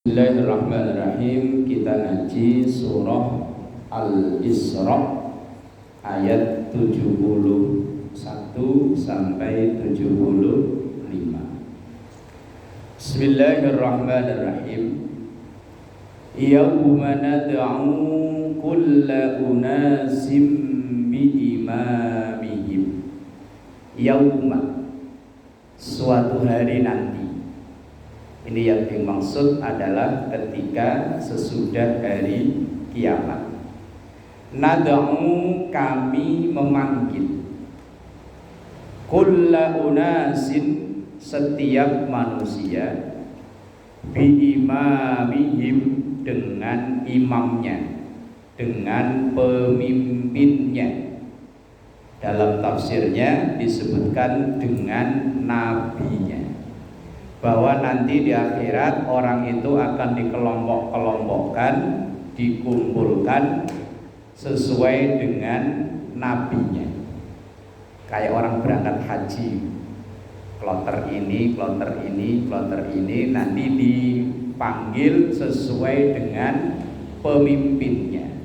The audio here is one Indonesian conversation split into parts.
Bismillahirrahmanirrahim. Kita ngaji surah Al-Isra ayat 71 sampai 75. Bismillahirrahmanirrahim. Yawma nad'u kulla unasim biimamihim. Yawma, suatu hari nanti. Ini yang dimaksud adalah ketika sesudah hari kiamat. Nad'u, kami memanggil, kulla unasin, setiap manusia, biimamihim, dengan imamnya, dengan pemimpinnya. Dalam tafsirnya disebutkan dengan nabinya, bahwa nanti di akhirat orang itu akan dikelompok-kelompokkan, dikumpulkan sesuai dengan nabinya. Kayak orang berangkat haji, kloter ini, kloter ini, kloter ini, nanti dipanggil sesuai dengan pemimpinnya,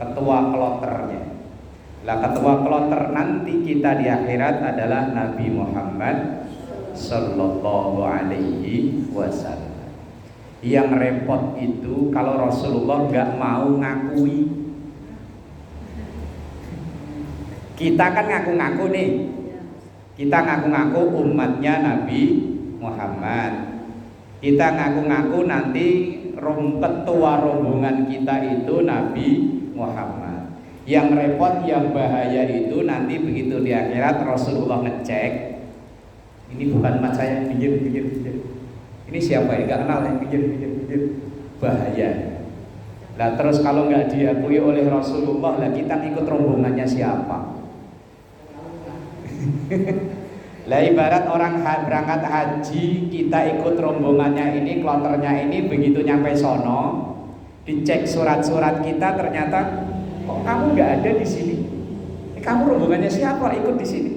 ketua kloternya. Lah ketua kloter nanti kita di akhirat adalah Nabi Muhammad Sallallahu alaihi wasallam. Yang repot itu kalau Rasulullah nggak mau ngakui. Kita kan ngaku-ngaku nih, kita ngaku-ngaku umatnya Nabi Muhammad. Kita ngaku-ngaku nanti ketua rombongan kita itu Nabi Muhammad. Yang repot, yang bahaya itu nanti begitu di akhirat Rasulullah ngecek, ini bukan mat saya, pinggir. Ini siapa ya? Gak kenal ya, pinggir. Bahaya. Lah terus kalau nggak diakui oleh Rasulullah, lah kita ikut rombongannya siapa? Lah ibarat orang berangkat haji, kita ikut rombongannya ini, kloternya ini, begitu nyampe sono, dicek surat-surat kita, ternyata kok kamu nggak ada di sini? Kamu rombongannya siapa? Ikut di sini?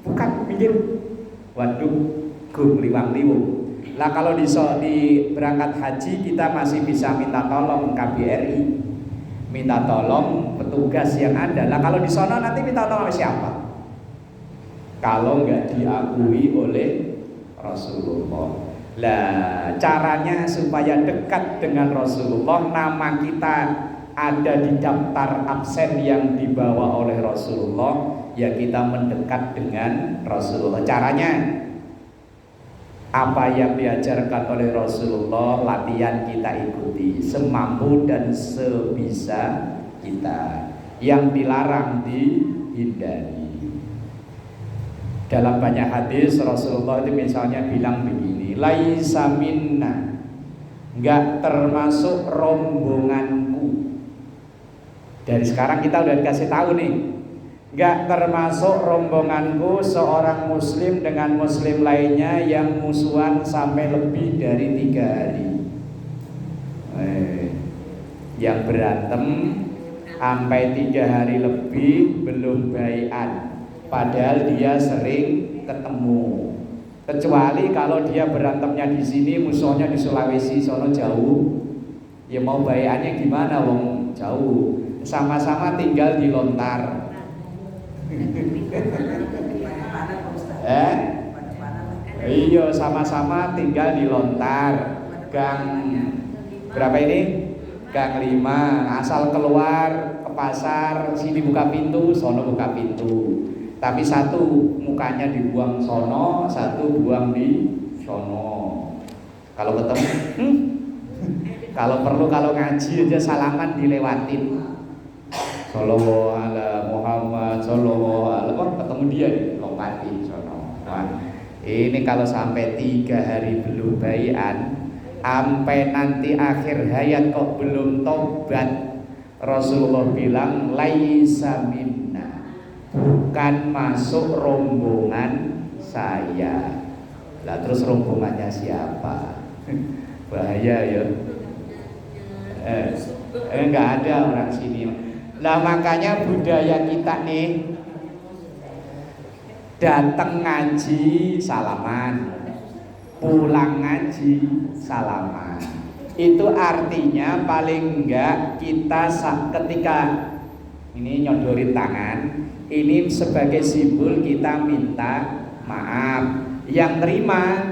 Bukan, pinggir. Waduh, gum liwang-liwung. Lah kalau di berangkat haji kita masih bisa minta tolong KBRI, minta tolong petugas yang ada. Lah kalau di sana nanti minta tolong siapa? Kalau nggak diakui oleh Rasulullah. Lah caranya supaya dekat dengan Rasulullah, nama kita ada di daftar absen yang dibawa oleh Rasulullah, ya kita mendekat dengan Rasulullah. Caranya apa yang diajarkan oleh Rasulullah, latihan kita ikuti semampu dan sebisa kita. Yang dilarang dihindari. Dalam banyak hadis Rasulullah itu misalnya bilang begini, laisa minna, enggak termasuk rombonganku. Dari sekarang kita udah dikasih tahu nih, gak termasuk rombonganku seorang muslim dengan muslim lainnya yang musuhan sampai lebih dari 3 hari. Yang berantem sampai 3 hari lebih belum bai'at, padahal dia sering ketemu. Kecuali kalau dia berantemnya di sini, musuhnya di Sulawesi, sono jauh. Ya mau bai'atnya gimana, wong jauh. Sama-sama tinggal di Lontar. Iya, sama-sama tinggal di Lontar. Gang berapa ini? Gang 5. Asal keluar ke pasar, sini buka pintu, sono buka pintu. Tapi satu mukanya dibuang sono, satu buang di sono. Kalau ketemu, kalau perlu, kalau ngaji aja salaman dilewatin. Sallallahu ala Muhammad, sallallahu ala, ketemu dia lompatin sono. Ini kalau sampai 3 hari belum bai'an, sampai nanti akhir hayat kok belum tobat, Rasulullah bilang laisa minna, bukan masuk rombongan saya. Lah terus rombongannya siapa? Bahaya ya. Enggak ada orang sini. Nah makanya budaya kita nih, datang ngaji salaman, pulang ngaji salaman. Itu artinya paling enggak kita ketika ini nyodorin tangan, ini sebagai simbol kita minta maaf. Yang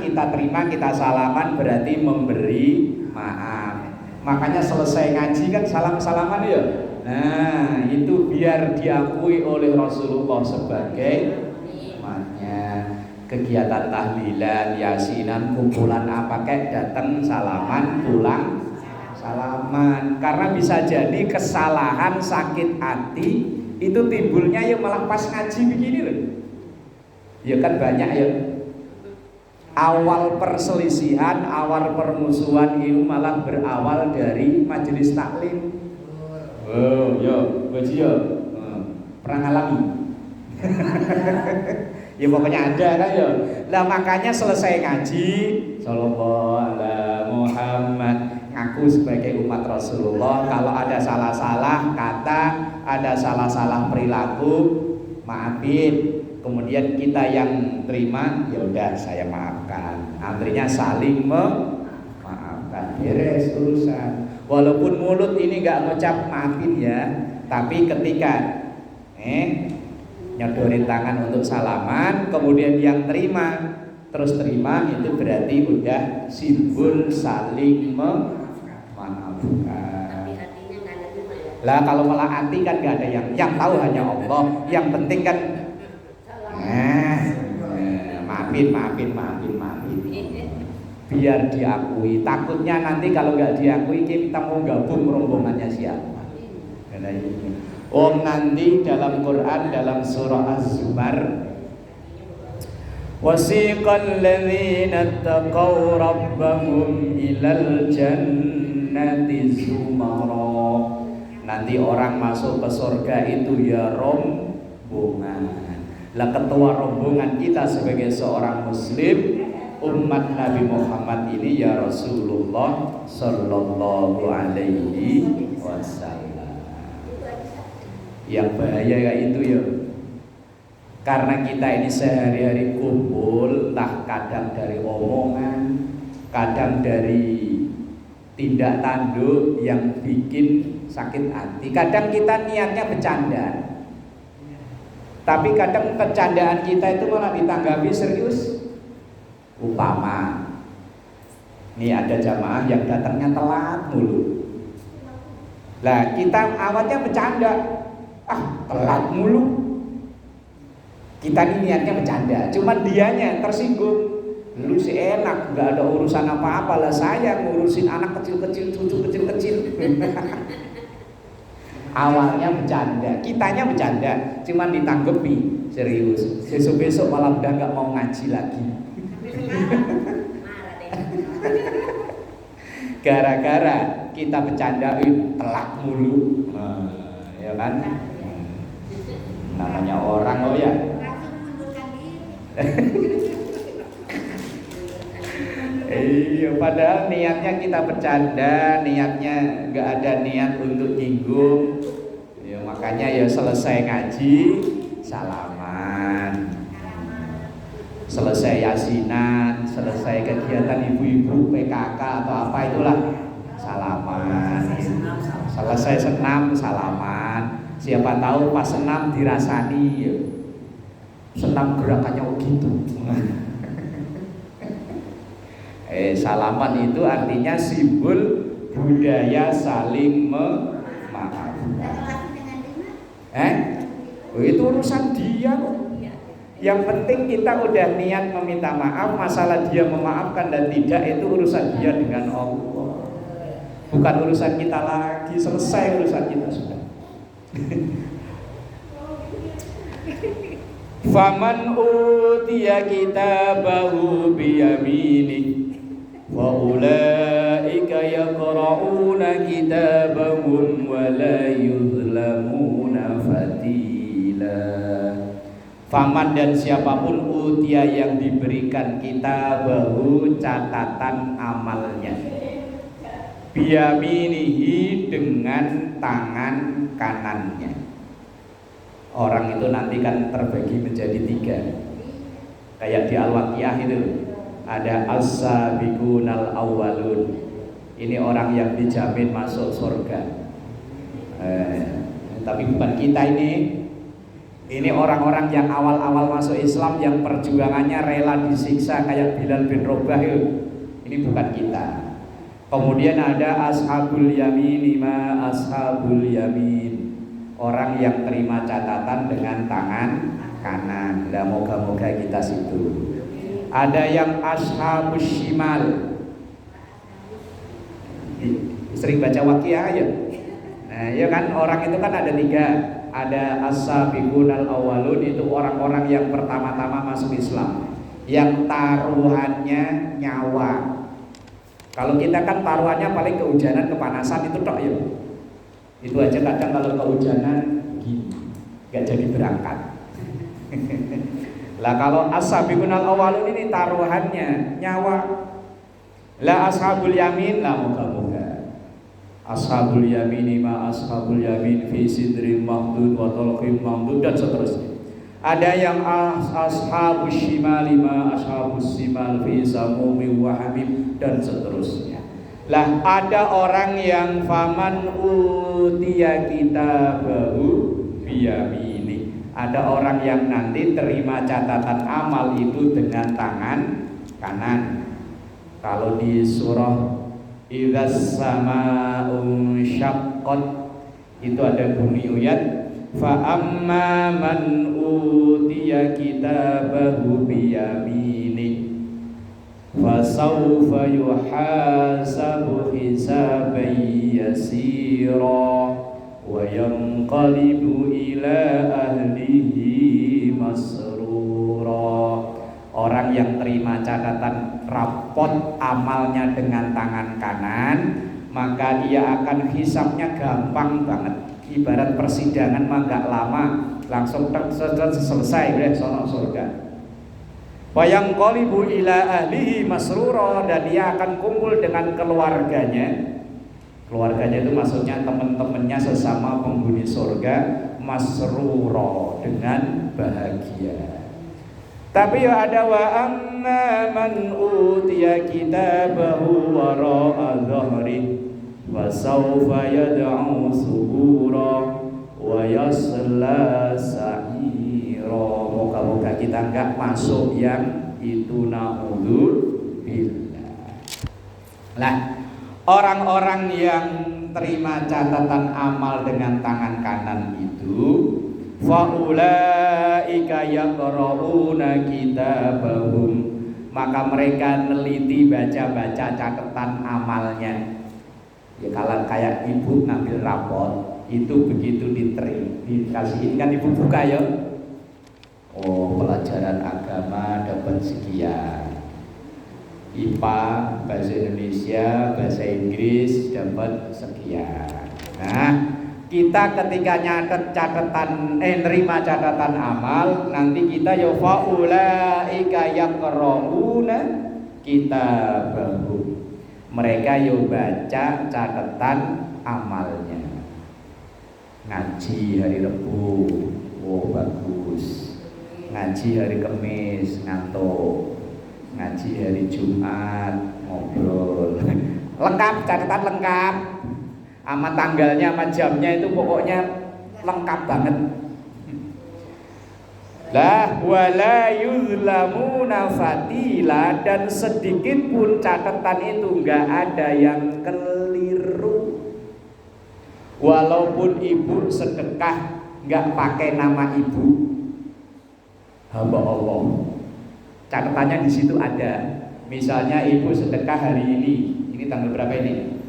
kita terima, kita salaman berarti memberi maaf. Makanya selesai ngaji kan salam-salaman ya. Nah, itu biar diakui oleh Rasulullah sebagai umatnya. Kegiatan tahlilan, yasinan, kumpulan apa kek, datang salaman, pulang salaman. Karena bisa jadi kesalahan, sakit hati itu timbulnya ya malah pas ngaji begini loh. Ya kan banyak ya. Awal perselisihan, awal permusuhan itu malah berawal dari majelis taklim. Oh, yo, baji yo. Pernah ngalami. Ya pokoknya ada kan ya. Lah makanya selesai ngaji, sallallahu alaihi Muhammad, ngaku sebagai umat Rasulullah. Kalau ada salah-salah kata, ada salah-salah perilaku, maafin. Kemudian kita yang terima, ya udah saya maafkan. Artinya saling memaafkan. Beres urusan. Walaupun mulut ini nggak ngucap maafin ya, tapi ketika nyodorin tangan untuk salaman, kemudian yang terima terus terima, itu berarti udah simbol saling memaafkan. Lah kalau malah hati kan nggak ada yang tahu hanya Allah. Yang penting kan maafin biar diakui. Takutnya nanti kalau nggak diakui kita mau gabung rombongannya siapa. Nanti dalam Quran, dalam surah Az-Zumar, wasiqal ladzina taqaw rabbahum ilal jannati zumara. Nanti orang masuk ke surga itu ya rombongan. Lah ketua rombongan kita sebagai seorang muslim umat Nabi Muhammad ini ya Rasulullah sallallahu alaihi wasallam. Yang bahaya kayak itu ya, karena kita ini sehari-hari kumpul, entah kadang dari omongan, kadang dari tindak tanduk yang bikin sakit hati. Kadang kita niatnya bercanda, tapi kadang kecandaan kita itu malah ditanggapi serius. Umpama ini ada jamaah yang datangnya telat mulu. Lah kita awalnya bercanda, telat mulu. Kita ini niatnya bercanda, cuman dianya tersinggung. Lu sih enak, gak ada urusan apa-apa lah, saya ngurusin anak kecil-kecil, cucu kecil-kecil. Awalnya bercanda, kitanya bercanda, cuman ditanggepi serius. Besok-besok malah udah gak mau ngaji lagi. Gara-gara kita bercandain telat mulu, ya kan? Namanya orang ya. Iya, padahal niatnya kita bercanda, niatnya nggak ada niat untuk nyinggung. Ya, makanya ya selesai ngaji salaman, selesai yasinan, selesai kegiatan ibu-ibu PKK atau apa itulah salaman. Selesai senam salaman. Siapa tahu pas senam dirasani ya. Senam gerakannya begitu. Salaman itu artinya simbol budaya saling memaafkan. Itu urusan dia. Yang penting kita udah niat meminta maaf. Masalah dia memaafkan dan tidak itu urusan dia dengan Allah, bukan urusan kita lagi. Selesai urusan kita sudah. Faman utiya kitabahu biyaminih wa ulaika yaqra'una kitabahum wa la yuzlamuna fatila. Faman dan siapapun utiya yang diberikan kitabahu catatan amalnya, biyaminihi dengan tangan kanannya. Orang itu nanti kan terbagi menjadi 3. Kayak di Al-Waqiah itu ada as-sabiqunal awwalun, ini orang yang dijamin masuk surga. Tapi bukan kita ini orang-orang yang awal-awal masuk Islam yang perjuangannya rela disiksa kayak Bilal bin Rabah. Ini bukan kita. Kemudian ada ashabul yamin, ashabul yamin, orang yang terima catatan dengan tangan kanan. Lah moga-moga kita situ. Ada yang ashabus shimal. Sering baca Waqiah ya? Nah, ya kan orang itu kan ada 3. Ada as-sabiqun al-awwalun, itu orang-orang yang pertama-tama masuk Islam, yang taruhannya nyawa. Kalau kita kan taruhannya paling kehujanan, kepanasan, itu tok ya. Itu aja kadang kalau kehujanan gini, gak jadi berangkat. Lah kalau as-sabiqun al-awwalun ini taruhannya nyawa. La ashabul yamin, lah moga-moga ashabul yamin ashabul yamin fi sidrin mamdud wa talqin mamdud dan seterusnya. Ada yang ashabus shimal ashabus shimal fi samumi wa hamim dan seterusnya. Lah ada orang yang faman utiya kitabahu biyamini. Ada orang yang nanti terima catatan amal itu dengan tangan kanan. Kalau di surah Idzas sama'un syaqqat itu ada bunyi ayat fa amma man utiya kitabahu biyamini fa sawfa yuhasabu hisaban yasira wa yanqalibu ila ahlihi masrura. Orang yang terima catatan rapot amalnya dengan tangan kanan, maka dia akan hisabnya gampang banget. Ibarat persidangan mah gak lama, langsung selesai, udah sono surga. Wayang qalibu ila ahlihi masrura, dan dia akan kumpul dengan keluarganya. Keluarganya itu maksudnya teman-temannya sesama penghuni surga, masrura, dengan bahagia. Tapi ada wa amma man utiya kitabahu wara'a dhahri wa sawfa yad'u subura wa yasla sa'ira. Moga-moga kita enggak masuk yang itu, naudzubillah. Lah, orang-orang yang terima catatan amal dengan tangan kanan itu faulaika yaqra'una kitabahum, maka mereka neliti baca-baca catatan amalnya. Ya kalau kayak ibu ngambil rapot itu begitu dikasihin kan ibu buka ya. Oh, pelajaran agama dapat sekian. IPA, bahasa Indonesia, bahasa Inggris dapat sekian. Nah, kita ketika nyatet catatan nerima catatan amal, nanti kita ya faulaika yaqra'una kitabahum, mereka yo baca catatan amalnya. Ngaji hari Rebo, oh bagus. Ngaji hari Kamis ngantuk. Ngaji hari Jumat ngobrol. Lengkap, catatan lengkap. Sama tanggalnya, sama jamnya itu pokoknya lengkap banget. Lah wala yuzlamuna fatila, dan sedikit pun catatan itu enggak ada yang keliru. Walaupun ibu sedekah enggak pakai nama ibu, hamba Allah, catatannya di situ ada. Misalnya ibu sedekah hari ini tanggal berapa ini?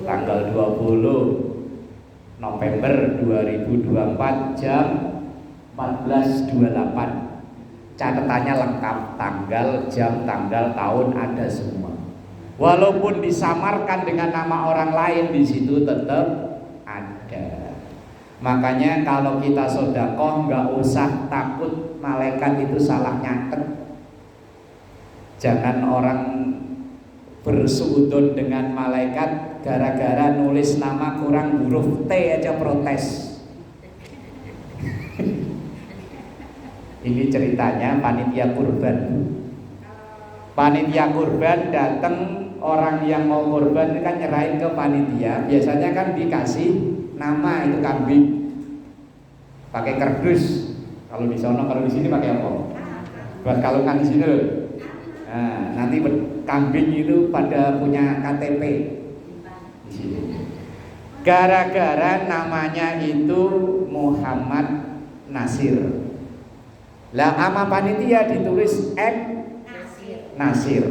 Tanggal 20 November 2024 jam 14.28. Catatannya lengkap, tanggal, jam, tanggal, tahun ada semua. Walaupun disamarkan dengan nama orang lain, di situ tetap ada. Makanya kalau kita sedekah nggak usah takut malaikat itu salah nyatet. Jangan orang bersuudon dengan malaikat gara-gara nulis nama kurang huruf T aja protes. Ini ceritanya panitia kurban. Panitia kurban datang orang yang mau kurban kan nyerahin ke panitia, biasanya kan dikasih nama itu kambing pakai kardus. Kalau di sana, kalau di sini pakai apa? Buat kalungan di sini loh. Nah, nanti kambing itu pada punya KTP di sini. Gara-gara namanya itu Muhammad Nasir. Lah ama panitia ditulis M Nasir.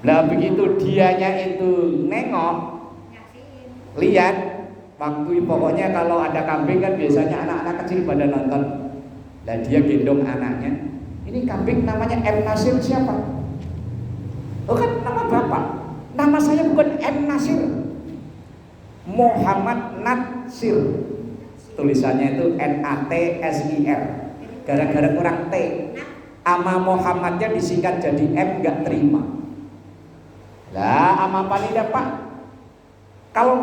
Lah begitu dianya itu nengok, lihat, waktu pokoknya kalau ada kambing kan biasanya anak-anak kecil pada nonton. Lah dia gendong anaknya. Ini kambing namanya M Nasir siapa? Oh kan nama bapak. Nama saya bukan M Nasir, Muhammad Nasir. Tulisannya itu NATSIR. Gara-gara kurang T, ama Muhammadnya disingkat jadi M, nggak terima. Lah ama panitia, Pak, kalau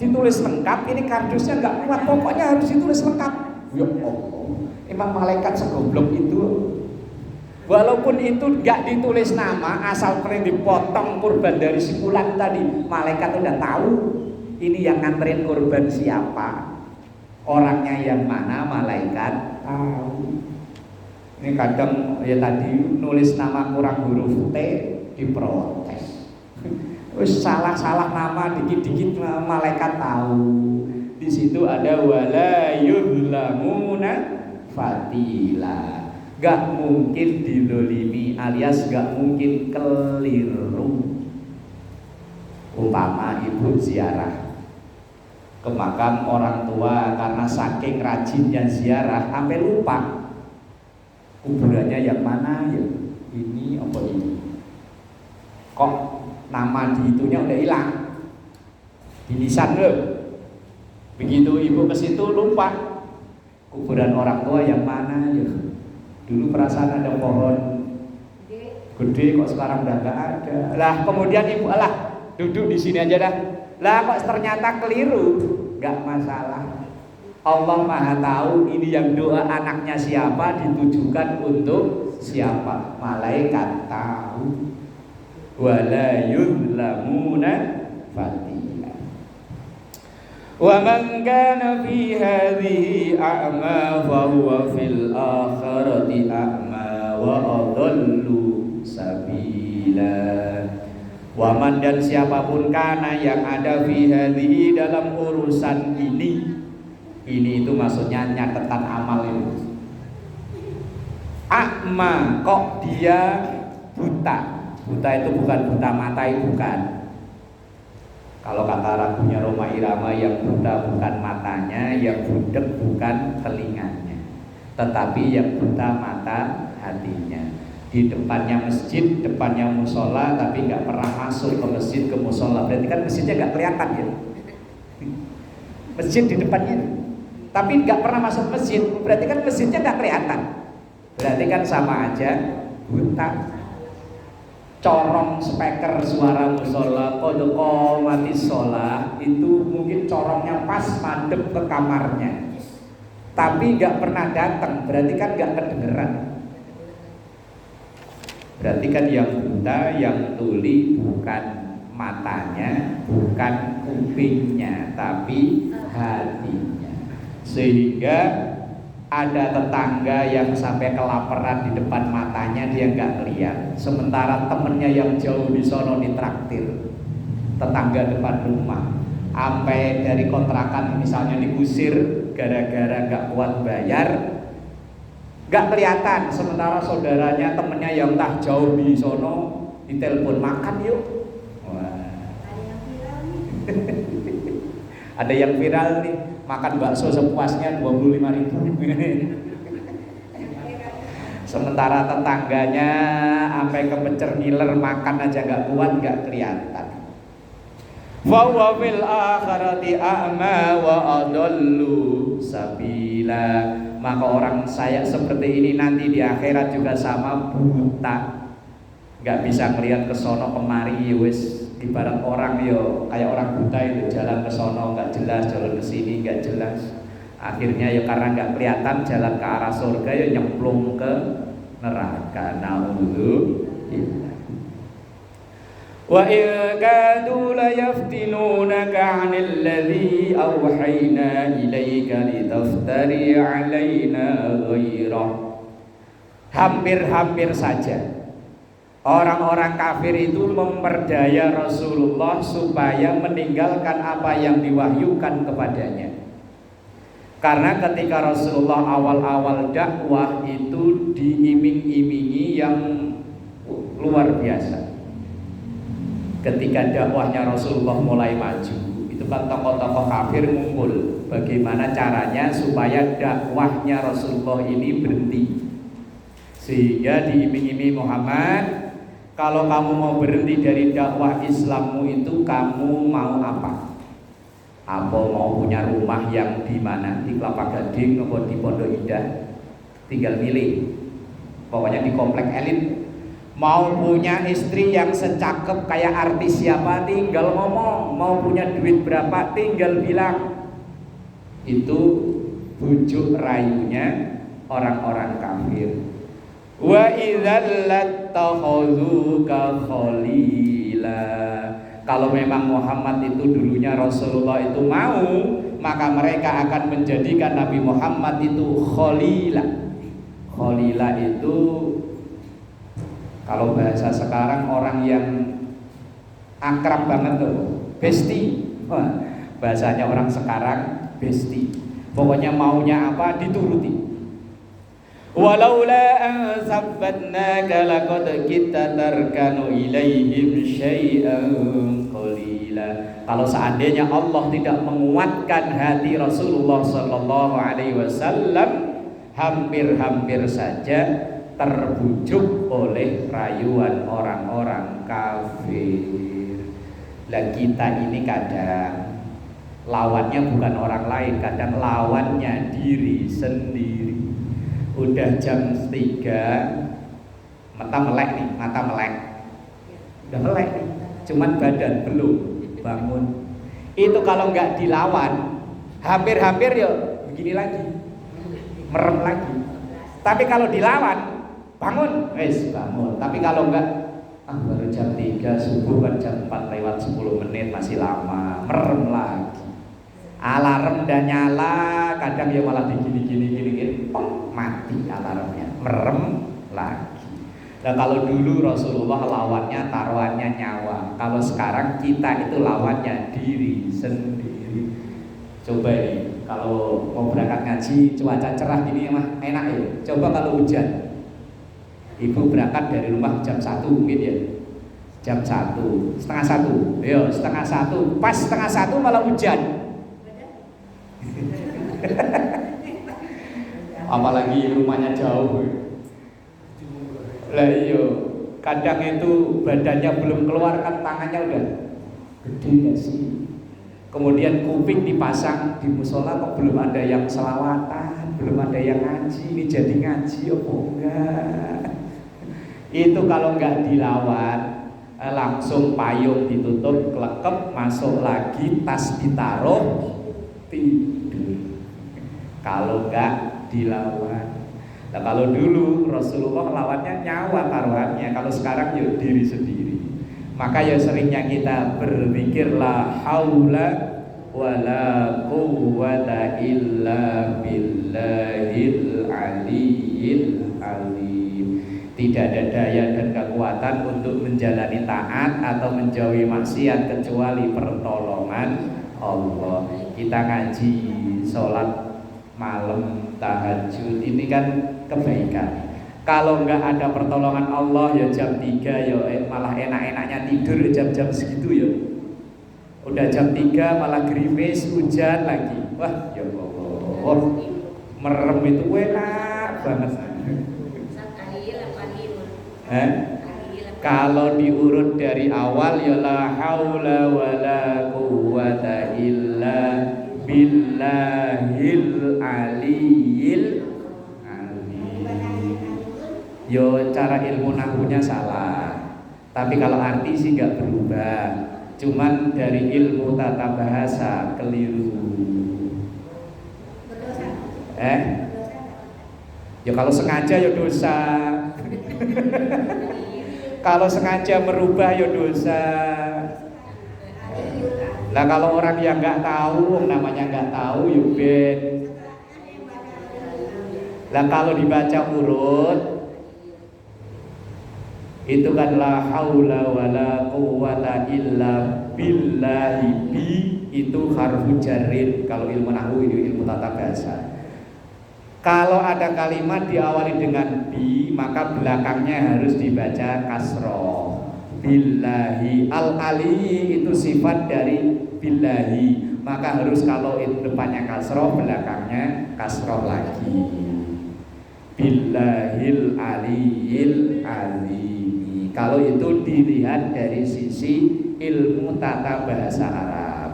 ditulis lengkap ini kardusnya nggak kuat, pokoknya harus ditulis lengkap. Ya Allah, emang malaikat segoblok itu. Walaupun itu nggak ditulis nama, asal kalian dipotong kurban dari si fulan tadi, malaikat udah tahu ini yang nganterin kurban siapa, orangnya yang mana, malaikat tahu. Ini kadang ya tadi nulis nama kurang huruf T diprotes. Wis salah-salah nama dikit-dikit malaikat tahu. Di situ ada wala yudlamuna fatila. Gak mungkin didolimi alias gak mungkin keliru. Umpama ibu ziarah ke makam orang tua karena saking rajinnya ziarah sampai lupa kuburannya yang mana ya, ini apa ini, kok nama di itunya udah hilang, dilisan loh. Begitu ibu ke situ lupa kuburan orang tua yang mana ya, dulu perasaan ada pohon gede kok sekarang udah gak ada. Lah kemudian ibu duduk di sini aja dah. Lah kok ternyata keliru, gak masalah. Allah Maha tahu ini yang doa anaknya siapa ditujukan untuk siapa. Malaikat tahu. Wala yudlamuna fatila. Wa man kana fi hadhihi a'ma fa huwa fil akhirati a'ma wa adallu sabila. Waman dan siapapun kana yang ada fi hadhihi dalam urusan ini itu maksudnya nyatetan amal itu. Akma, kok dia buta? Buta itu bukan buta mata, itu bukan. Kalau kata ragunya Roma Irama, yang buta bukan matanya, yang budek bukan telinganya, tetapi yang buta mata hatinya. Di depannya masjid, depannya musola, tapi nggak pernah masuk ke masjid, ke musola. Berarti kan masjidnya nggak kelihatan ya. Masjid di depannya, tapi nggak pernah masuk masjid. Berarti kan masjidnya nggak kelihatan. Berarti kan sama aja buta. Corong speaker suara musola, kodoko mati sholat itu mungkin corongnya pas madep ke kamarnya, tapi nggak pernah datang. Berarti kan nggak kedengeran. Berarti kan yang buta, yang tuli bukan matanya, bukan kupingnya, tapi hatinya. Sehingga ada tetangga yang sampai kelaparan di depan matanya dia nggak ngeliat, sementara temennya yang jauh di sono ditraktir. Tetangga depan rumah sampai dari kontrakan misalnya diusir gara-gara nggak kuat bayar, nggak kelihatan, sementara saudaranya temennya yang tak jauh di sono ditelepon, makan yuk. Wah. Ada yang viral nih, makan bakso sepuasnya 25.000. Sementara tetangganya sampai kepencer ngiler makan aja nggak kuat, nggak kelihatan. Wa huwa fil akhirati a'ma wa adallu sabila. Maka orang saya seperti ini nanti di akhirat juga sama buta, nggak bisa ngelihat ke sono kemari. Wis ibarat orang yo kayak orang buta itu, jalan ke sono nggak jelas, jalan ke sini nggak jelas. Akhirnya ya karena nggak kelihatan jalan ke arah surga ya nyemplung ke neraka. Naudzubillah. Wa in kadu la yaftinunaka 'anil ladzi awhayna ilaika litaftari 'alaina ghairah. Hampir-hampir saja orang-orang kafir itu memperdaya Rasulullah supaya meninggalkan apa yang diwahyukan kepadanya. Karena ketika Rasulullah awal-awal dakwah itu diiming-imingi yang luar biasa. Ketika dakwahnya Rasulullah mulai maju, itu kan tokoh-tokoh kafir ngumpul bagaimana caranya supaya dakwahnya Rasulullah ini berhenti. Sehingga diiming-imingi Muhammad, kalau kamu mau berhenti dari dakwah Islammu itu kamu mau apa? Apa mau punya rumah yang di mana? Di Kelapa Gading atau di Pondok Indah? Tinggal milih. Pokoknya di komplek elit. Mau punya istri yang secakep kayak artis siapa, tinggal ngomong. Mau punya duit berapa, tinggal bilang. Itu bujuk rayunya orang-orang kafir. Wa idzal lattakhadhuka khalila. Kalau memang Muhammad itu dulunya Rasulullah itu mau, maka mereka akan menjadikan Nabi Muhammad itu khalila. Khalila itu kalau bahasa sekarang orang yang akrab banget tuh, bestie. Bahasanya orang sekarang bestie. Pokoknya maunya apa dituruti. Walaula an sabbatnaka laqad kitta tarkanu ilaihim syai'an qalila. Kalau seandainya Allah tidak menguatkan hati Rasulullah sallallahu alaihi wasallam, hampir-hampir saja terbujuk oleh rayuan orang-orang kafir. Lah kita ini kadang lawannya bukan orang lain, kadang lawannya diri sendiri. Udah jam 3 mata melek nih, mata melek. Udah melek nih, cuman badan belum bangun. Itu kalau nggak dilawan, hampir-hampir ya begini lagi, merem lagi. Tapi kalau dilawan, bangun, wes bangun. Tapi kalau enggak, baru jam 3 subuh kan jam 4 lewat 10 menit masih lama, merem lagi. Alarm udah nyala, kadang ya malah digini-gini, mati alarmnya, merem lagi. Nah kalau dulu Rasulullah lawannya taruhannya nyawa, kalau sekarang kita itu lawannya diri sendiri. Coba ini, kalau mau berangkat ngaji cuaca cerah gini mah enak ya. Coba kalau hujan. Ibu berangkat dari rumah jam 1 mungkin ya. Jam 1, setengah 1. Yo, setengah 1. Pas setengah 1 malah hujan. Apalagi rumahnya jauh. Lah iya, kadang itu badannya belum keluar kan tangannya udah gede gak sih. Kemudian kuping dipasang di musola kok belum ada yang selawatan, belum ada yang ngaji. Ini jadi ngaji apa enggak? Itu kalau enggak dilawan, langsung payung ditutup, kelekep, masuk lagi, tas ditaruh, tidur. Kalau enggak dilawan. Nah kalau dulu Rasulullah lawannya nyawa taruhannya, kalau sekarang ya diri sendiri. Maka ya seringnya kita berpikir la haula wala quwwata illa billahil aliyyil alim. Tidak ada daya dan kekuatan untuk menjalani taat atau menjauhi maksiat kecuali pertolongan Allah. Kita ngaji, sholat malam, tahajud, ini kan kebaikan. Kalau nggak ada pertolongan Allah ya jam 3 ya malah enak-enaknya tidur ya jam-jam segitu ya. Udah jam 3 malah gerimis, hujan lagi. Wah ya Allah, merem itu enak banget. Kalau diurut dari awal ya la haula wala quwwata illa billahil aliyyil alim. Yo cara ilmu nahunya salah, tapi kalau arti sih nggak berubah. Cuman dari ilmu tata bahasa keliru. Ya kalau sengaja ya dosa. Kalau sengaja merubah ya dosa. Nah kalau orang yang nggak tahu, namanya nggak tahu ya ben. Nah kalau dibaca urut itu kan la haula wala quwwata illa billahi bi, itu harfu jarrin kalau ilmu nahwu, itu ilmu tata bahasa. Kalau ada kalimat diawali dengan bi, maka belakangnya harus dibaca kasroh. Billahi, al-ali itu sifat dari billahi, maka harus kalau itu depannya kasroh, belakangnya kasroh lagi. Billahil aliyil azimi. Kalau itu dilihat dari sisi ilmu tata bahasa Arab.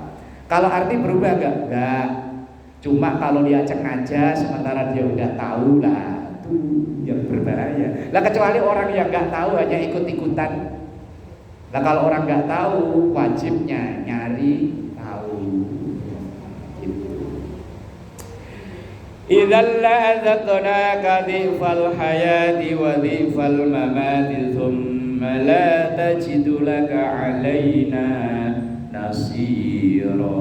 Kalau arti berubah enggak? Cuma kalau diajak aja sementara dia udah tahu lah, itu yang berbahaya. Lah kecuali orang yang nggak tahu hanya ikut-ikutan. Lah kalau orang nggak tahu wajibnya nyari tahu. Idzal la'adzaqnaka dhifal hayati wa dhifal mamati thumma la tajidu laka 'alaina nasira.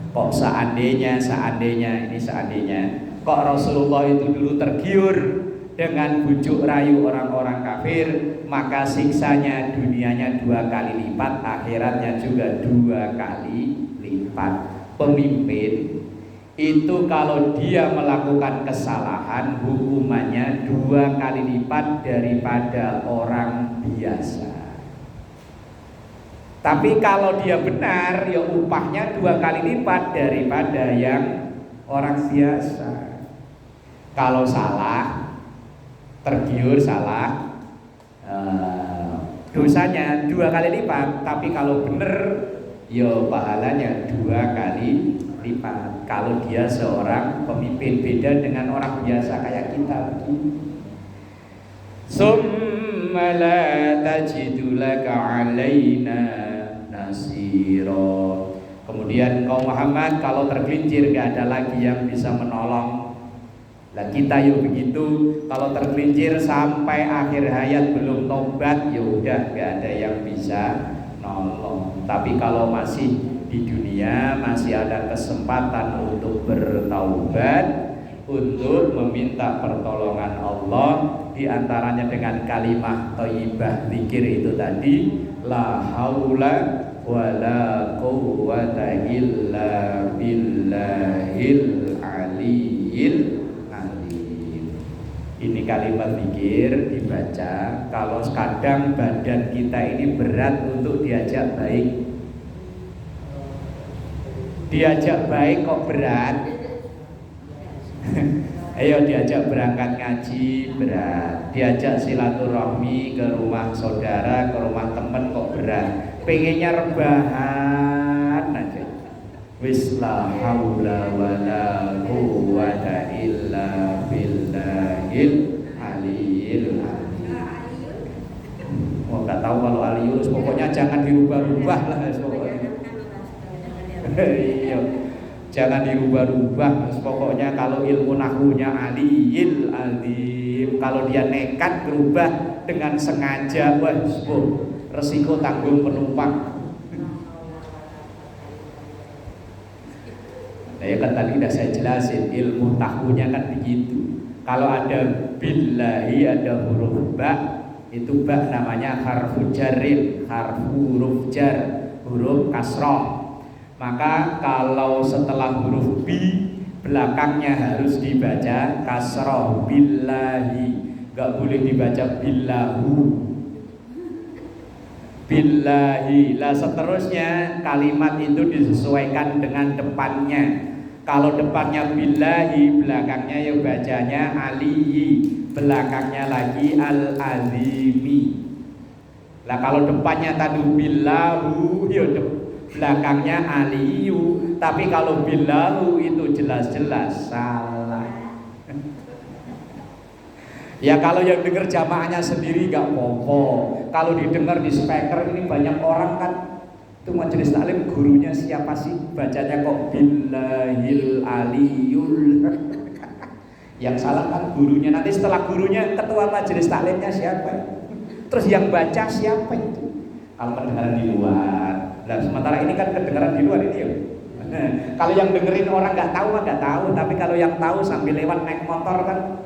Kok seandainya kok Rasulullah itu dulu tergiur dengan bujuk rayu orang-orang kafir, maka siksanya dunianya 2 kali lipat, akhiratnya juga 2 kali lipat. Pemimpin itu kalau dia melakukan kesalahan, hukumannya 2 kali lipat daripada orang biasa. Tapi kalau dia benar, ya upahnya 2 kali lipat daripada yang orang biasa. Kalau salah, tergiur salah, dosanya 2 kali lipat. Tapi kalau benar, ya pahalanya 2 kali lipat. Kalau dia seorang pemimpin, beda dengan orang biasa kayak kita. Summa la tajidu laka 'alaina nasira. Kemudian kaum Muhammad kalau tergelincir gak ada lagi yang bisa menolong. Lah kita yuk begitu, kalau tergelincir sampai akhir hayat belum tobat, ya udah gak ada yang bisa nolong. Tapi kalau masih di dunia masih ada kesempatan untuk bertaubat, untuk meminta pertolongan Allah, diantaranya dengan kalimat thayyibah zikir itu tadi, la haula wala quwwata illa billahil aliyil alim. Ini kalimat zikir dibaca kalau kadang badan kita ini berat untuk diajak baik. Diajak baik kok berat. Ayo diajak berangkat ngaji berat, diajak silaturahmi ke rumah saudara, ke rumah temen kok berat. Pengennya rebahan aja. Wis la haula wala quwwata illa billahil aliyil azim. Oh nggak tahu kalau aliyus, pokoknya jangan dirubah-rubah lah pokoknya. Iya. Jangan dirubah-rubah. Pokoknya kalau ilmu nahwunya aliyil azim, kalau dia nekat berubah dengan sengaja, wah, resiko tanggung penumpang. Nah ya kan tadi sudah saya jelasin, ilmu nahwunya kan begitu. Kalau ada billahi, ada huruf ba, itu ba namanya harfu jarrin, harfu huruf jar, huruf kasroh. Maka kalau setelah huruf bi, belakangnya harus dibaca kasroh, billahi. Gak boleh dibaca billahu, billahi. Lah seterusnya kalimat itu disesuaikan dengan depannya. Kalau depannya billahi, belakangnya ya bacanya aliyi, belakangnya lagi al-azimi. Lah kalau depannya tadi billahu, ya belakangnya aliyu. Tapi kalau billahu itu jelas-jelas salah. Ya kalau yang dengar jamaahnya sendiri gak apa-apa. Kalau didengar di speaker ini banyak orang kan, itu majelis taklim gurunya siapa sih? Bacanya kok billahil aliyul. Yang salah kan gurunya. Nanti setelah gurunya ketua majelis taklimnya siapa? Terus yang baca siapa itu? Kalau kedengaran di luar. Nah, sementara ini kan kedengaran di luar ini ya. Kalau yang dengerin orang nggak tahu mah nggak tahu, tapi kalau yang tahu sambil lewat naik motor kan,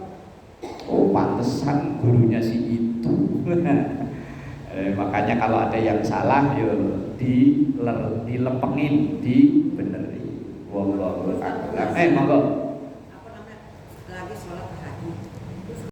oh pantesan gurunya si itu. Makanya kalau ada yang salah yo dilempengin, dibenerin. Wallahu a'lam. Monggo. Apa namanya? Lagi sholat